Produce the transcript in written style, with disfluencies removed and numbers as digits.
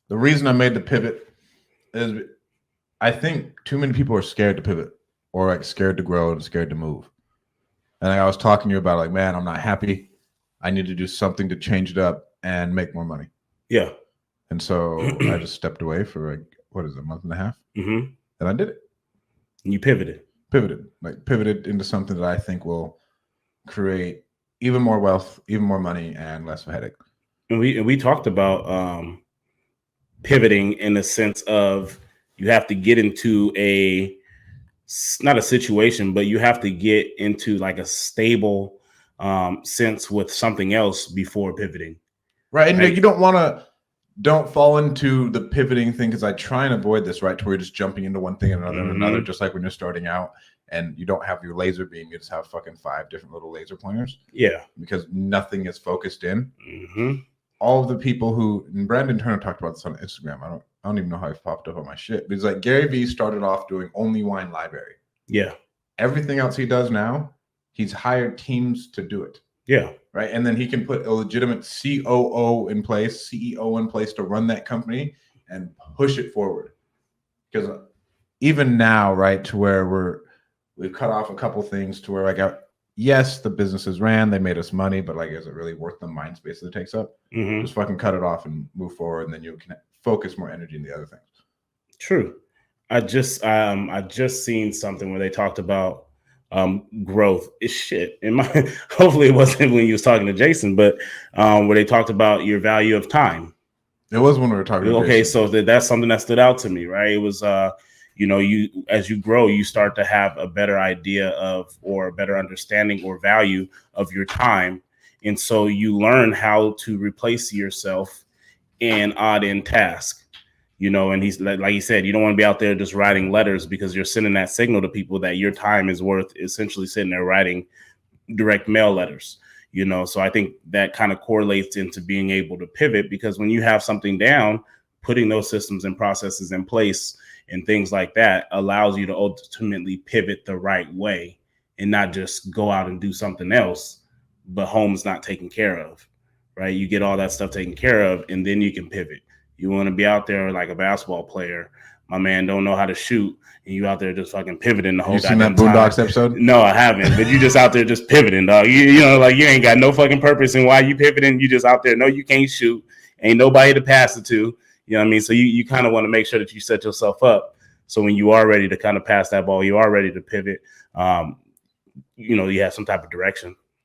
The reason I made the pivot is I think too many people are scared to pivot or like scared to grow and scared to move. And I was talking to you about like, man, I'm not happy. I need to do something to change it up and make more money. Yeah. And so I just stepped away for like, what is it, a month and a half? Mm-hmm. And I did it. And you pivoted Into something that I think will create even more wealth, even more money, and less of a headache. And we talked about pivoting in the sense of you have to get into not a situation, but you have to get into like a stable sense with something else before pivoting. Right. And you don't fall into the pivoting thing, because I try and avoid this, right? To where you're just jumping into one thing and another and another, just like when you're starting out and you don't have your laser beam, you just have fucking 5 different little laser pointers. Yeah. Because nothing is focused in. Mm-hmm. All of the people who, and Brandon Turner talked about this on Instagram. I don't even know how he popped up on my shit. But he's like, Gary Vee started off doing only wine library. Yeah. Everything else he does now, he's hired teams to do it. Yeah. Right. And then he can put a legitimate COO in place, CEO in place to run that company and push it forward. Because even now, right, to where we've cut off a couple things to where like, yes, the businesses ran, they made us money, but like, is it really worth the mind space that it takes up? Mm-hmm. Just fucking cut it off and move forward, and then you can focus more energy in the other things. True. I just seen something where they talked about growth is shit. Hopefully it wasn't when you was talking to Jason, but where they talked about your value of time. It was when we were talking. Okay, Jason. So that's something that stood out to me, right? It was you as you grow, you start to have a better idea of, or a better understanding or value of your time. And so you learn how to replace yourself in odd end tasks. And he's like he said, you don't want to be out there just writing letters, because you're sending that signal to people that your time is worth essentially sitting there writing direct mail letters. So I think that kind of correlates into being able to pivot, because when you have something down, putting those systems and processes in place and things like that allows you to ultimately pivot the right way and not just go out and do something else, but home's not taken care of, right? You get all that stuff taken care of, and then you can pivot. You want to be out there like a basketball player. My man don't know how to shoot, and you out there just fucking pivoting the whole goddamn time. You seen that Boondocks episode? No, I haven't. But you just out there just pivoting, dog. Like you ain't got no fucking purpose in why you pivoting. You just out there. No, you can't shoot. Ain't nobody to pass it to. You know what I mean? So you kind of want to make sure that you set yourself up, so when you are ready to kind of pass that ball, you are ready to pivot. You have some type of direction.